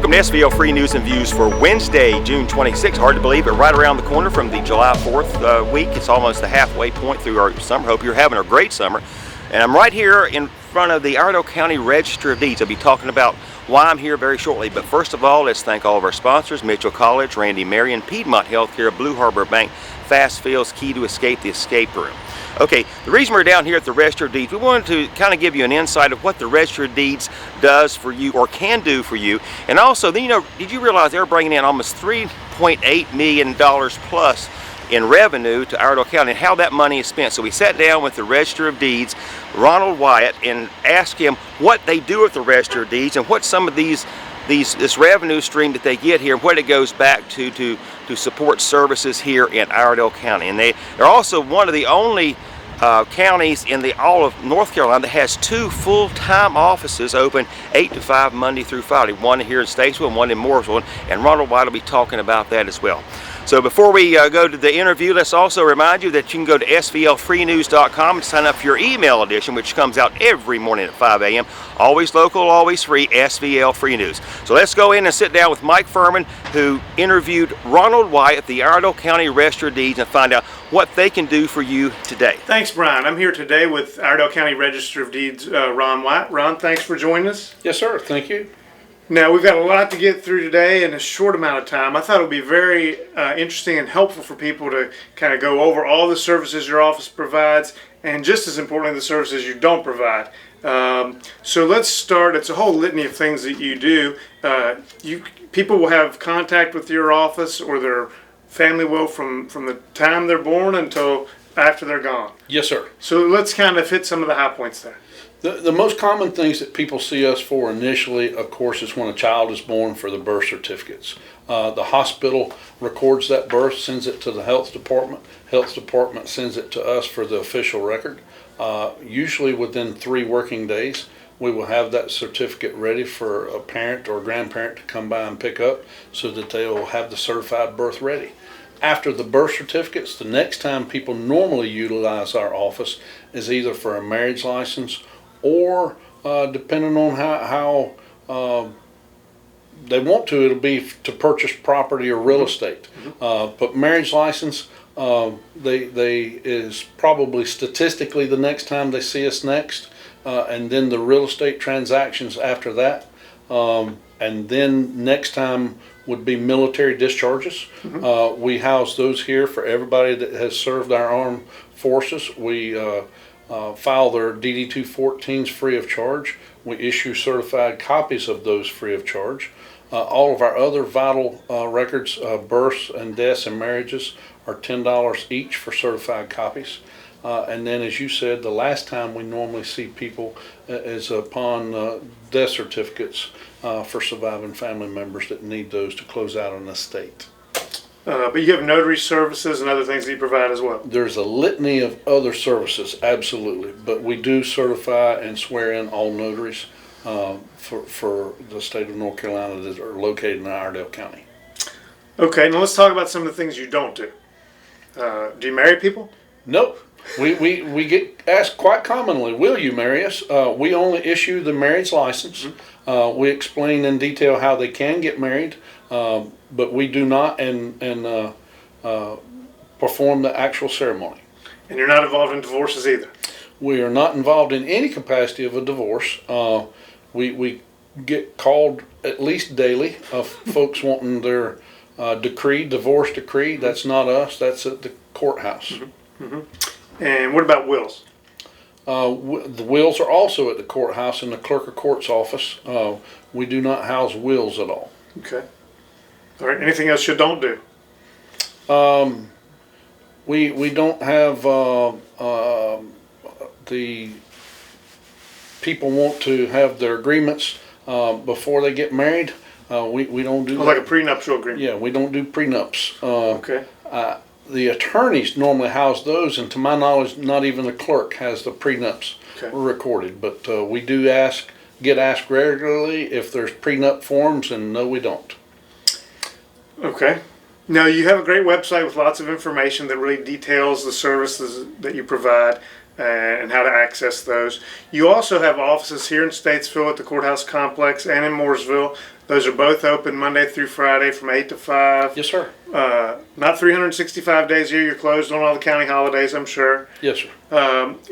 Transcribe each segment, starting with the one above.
Welcome to SVL Free News and Views for Wednesday, June 26th. Hard to believe, but right around the corner from the July 4th week. It's almost the halfway point through our summer. Hope you're having a great summer. And I'm right here in front of the Iredell County Register of Deeds. I'll be talking about why I'm here very shortly. But first of all, let's thank all of our sponsors: Mitchell College, Randy Marion, Piedmont Healthcare, Blue Harbor Bank, Fast Fields, Key to Escape, the Escape Room. Okay, the reason we're down here at the Register of Deeds, we wanted to kind of give you an insight of what the Register of Deeds does for you or can do for you. And also, then, did you realize they're bringing in almost $3.8 million plus in revenue to Iredell County, and how that money is spent? So we sat down with the Register of Deeds, Ronald Wyatt, and asked him what they do with the Register of Deeds and what some of this revenue stream that they get here and what it goes back to support services here in Iredell County. And they're also one of the only counties in all of North Carolina that has two full-time offices open 8 to 5 Monday through Friday, one here in Statesville and one in Mooresville, and Ronald White will be talking about that as well. So before we go to the interview, let's also remind you that you can go to svlfreenews.com and sign up for your email edition, which comes out every morning at 5 a.m. Always local, always free, SVL Free News. So let's go in and sit down with Mike Fuhrman, who interviewed Ronald White at the Iredell County Register of Deeds, and find out what they can do for you today. Thanks, Brian. I'm here today with Iredell County Register of Deeds, Ron White. Ron, thanks for joining us. Yes, sir. Thank you. Now, we've got a lot to get through today in a short amount of time. I thought it would be very interesting and helpful for people to kind of go over all the services your office provides, and just as importantly, the services you don't provide. So let's start. It's a whole litany of things that you do. People will have contact with your office or their family will from the time they're born until after they're gone. Yes, sir. So let's kind of hit some of the high points there. The most common things that people see us for initially, of course, is when a child is born, for the birth certificates. The hospital records that birth, sends it to the health department. Health department sends it to us for the official record. Usually within 3 working days, we will have that certificate ready for a parent or grandparent to come by and pick up, so that they will have the certified birth ready. After the birth certificates, the next time people normally utilize our office is either for a marriage license, or depending on how they want to, it'll be to purchase property or real estate. But marriage license, they is probably statistically the next time they see us next, and then the real estate transactions after that, and then next time would be military discharges. We house those here for everybody that has served our armed forces. We file their DD-214s free of charge. We issue certified copies of those free of charge. All of our other vital records, births and deaths and marriages, are $10 each for certified copies. And then, as you said, the last time we normally see people is upon death certificates for surviving family members that need those to close out an estate. But you have notary services and other things that you provide as well. There's a litany of other services, absolutely, but we do certify and swear in all notaries for the state of North Carolina that are located in Iredell County. Okay, now let's talk about some of the things you don't do. Do you marry people? Nope. We get asked quite commonly, will you marry us? We only issue the marriage license. We explain in detail how they can get married, but we do not perform the actual ceremony. And you're not involved in divorces either? We are not involved in any capacity of a divorce. We get called at least daily of folks wanting their divorce decree. That's not us, that's at the courthouse. And what about wills? The wills are also at the courthouse in the clerk of court's office. We do not house wills at all. Okay. All right. Anything else you don't do? We don't have the people want to have their agreements before they get married. We don't do that. Like a prenuptial agreement. Yeah, we don't do prenups. Okay. The attorneys normally house those, and to my knowledge, not even the clerk has the prenups recorded. But we do get asked regularly if there's prenup forms, and no, we don't. Okay. Now, you have a great website with lots of information that really details the services that you provide. and how to access those. You also have offices here in Statesville at the courthouse complex and in Mooresville. Those are both open Monday through Friday from 8 to 5. Yes, sir. Not 365 days a year. You're closed on all the county holidays, I'm sure. Yes, sir.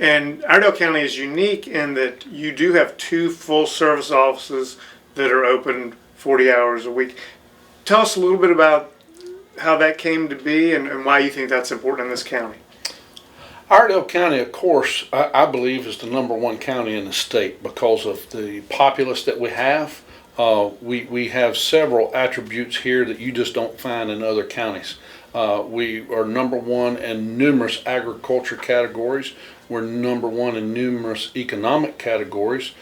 And Iredell County is unique in that you do have 2 full service offices that are open 40 hours a week. Tell us a little bit about how that came to be and why you think that's important in this county. Iredell County, of course, I believe is the #1 county in the state because of the populace that we have. We have several attributes here that you just don't find in other counties. We are #1 in numerous agriculture categories. We're #1 in numerous economic categories.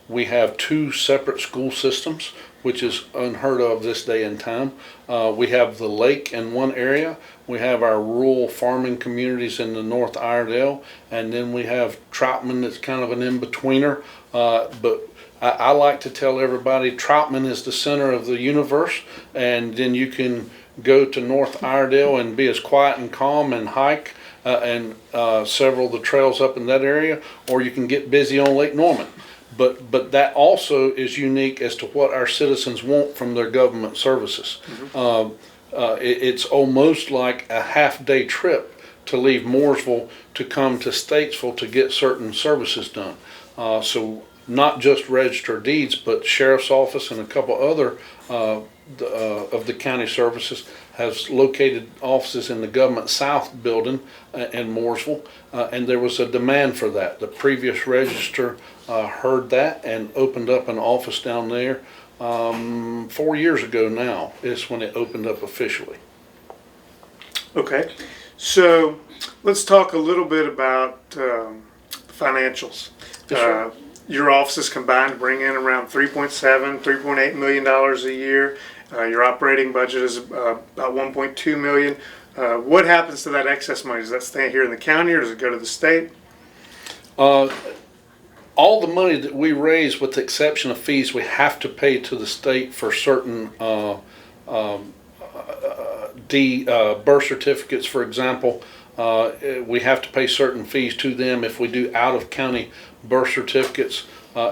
We have 2 separate school systems, which is unheard of this day and time. We have the lake in one area. We have our rural farming communities in the North Iredell, and then we have Troutman that's kind of an in-betweener. But I like to tell everybody Troutman is the center of the universe, and then you can go to North Iredell and be as quiet and calm and hike and several of the trails up in that area, or you can get busy on Lake Norman. But that also is unique as to what our citizens want from their government services. Mm-hmm. It's almost like a half-day trip to leave Mooresville to come to Statesville to get certain services done. So not just register deeds, but sheriff's office and a couple other of the county services has located offices in the Government South building in Mooresville, and there was a demand for that. The previous register heard that and opened up an office down there 4 years ago now is when it opened up officially. Okay, so let's talk a little bit about financials. Yes, your offices combined bring in around $3.8 million a year. Your operating budget is about $1.2 million. What happens to that excess money? Does that stay here in the county or does it go to the state? All the money that we raise, with the exception of fees, we have to pay to the state for certain birth certificates, for example. We have to pay certain fees to them. If we do out-of-county birth certificates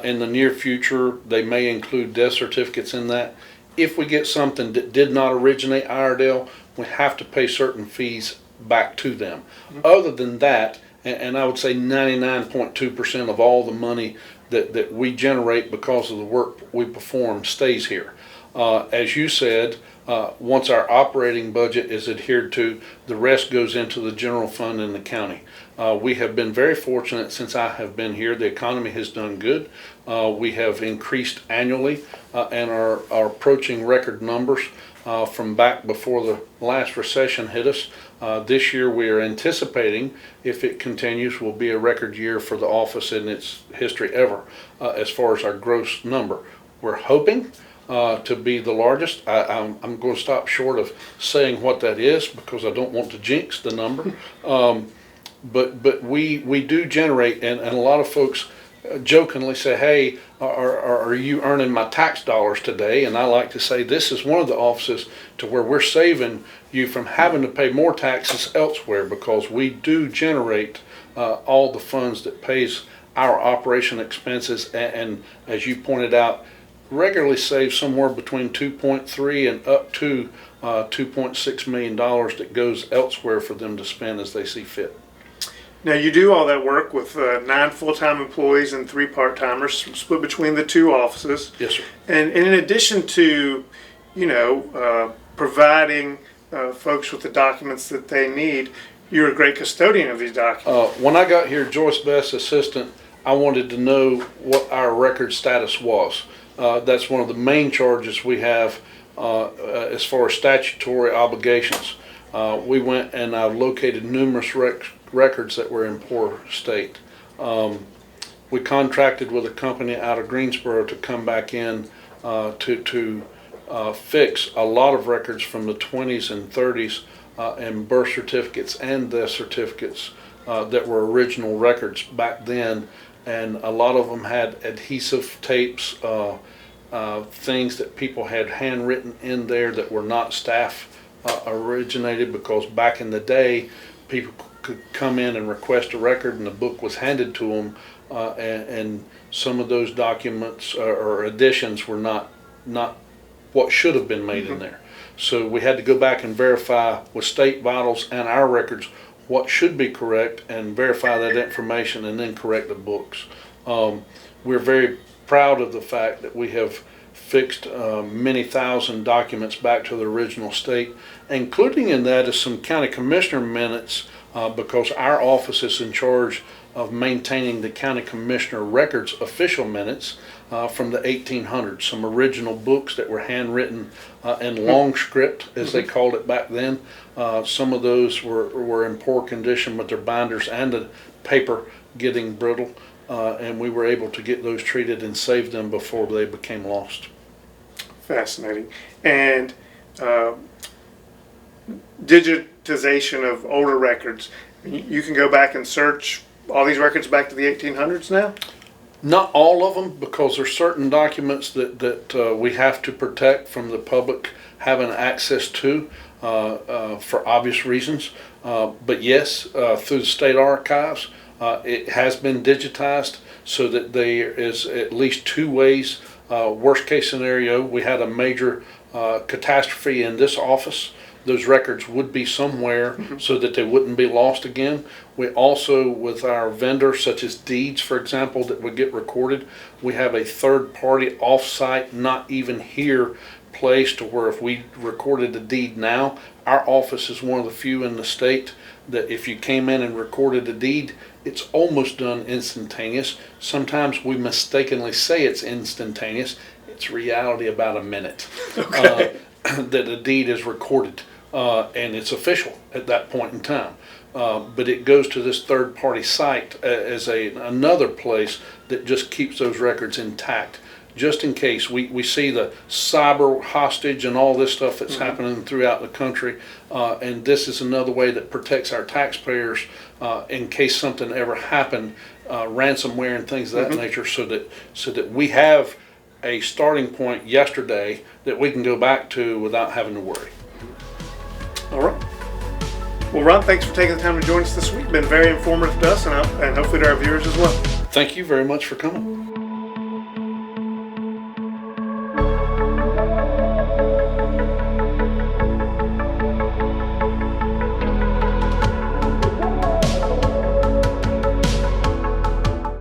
in the near future, they may include death certificates in that. If we get something that did not originate Iredell, we have to pay certain fees back to them. Mm-hmm. Other than that, and I would say 99.2% of all the money that we generate because of the work we perform stays here. As you said, once our operating budget is adhered to, the rest goes into the general fund in the county. We have been very fortunate since I have been here. The economy has done good. We have increased annually and are approaching record numbers from back before the last recession hit us. This year we are anticipating, if it continues, will be a record year for the office in its history ever as far as our gross number. We're hoping to be the largest. I'm going to stop short of saying what that is because I don't want to jinx the number. But we do generate, and a lot of folks jokingly say, hey, are you earning my tax dollars today? And I like to say this is one of the offices to where we're saving you from having to pay more taxes elsewhere, because we do generate all the funds that pays our operation expenses, and as you pointed out, regularly save somewhere between 2.3 and up to $2.6 million that goes elsewhere for them to spend as they see fit. Now you do all that work with 9 full-time employees and 3 part-timers split between the 2 offices. Yes, sir. And in addition to, providing folks with the documents that they need, you're a great custodian of these documents. When I got here, Joyce Best's assistant, I wanted to know what our record status was. That's one of the main charges we have as far as statutory obligations. We went and I've located numerous records that were in poor state. We contracted with a company out of Greensboro to come back in to fix a lot of records from the 20s and 30s and birth certificates and death certificates that were original records back then, and a lot of them had adhesive tapes, things that people had handwritten in there that were not staff originated, because back in the day people could come in and request a record, and the book was handed to them, and some of those documents or additions were not what should have been made in there. So we had to go back and verify with state vitals and our records what should be correct, and verify that information, and then correct the books. We're very proud of the fact that we have fixed many thousand documents back to the original state, including in that is some county commissioner minutes, because our office is in charge of maintaining the county commissioner records official minutes from the 1800s, some original books that were handwritten in long script, as they called it back then. Some of those were in poor condition with their binders and the paper getting brittle, and we were able to get those treated and save them before they became lost. Fascinating. And digitization of older records. You can go back and search all these records back to the 1800s now? Not all of them, because there's certain documents that we have to protect from the public having access to for obvious reasons. But yes, through the state archives, it has been digitized so that there is at least two ways. Worst case scenario, we had a major catastrophe in this office. Those records would be somewhere so that they wouldn't be lost again. We also, with our vendors, such as deeds, for example, that would get recorded, we have a third-party off-site, not even here, place to where if we recorded a deed now, our office is one of the few in the state that if you came in and recorded a deed, it's almost done instantaneous. Sometimes we mistakenly say it's instantaneous. It's reality about a minute. Okay. That a deed is recorded. And it's official at that point in time. But it goes to this third-party site as another place that just keeps those records intact, just in case we see the cyber hostage and all this stuff that's happening throughout the country. And this is another way that protects our taxpayers in case something ever happened, ransomware and things of that nature, so that we have a starting point yesterday that we can go back to without having to worry. All right. Well, Ron, thanks for taking the time to join us this week. Been very informative to us, and hopefully to our viewers as well. Thank you very much for coming.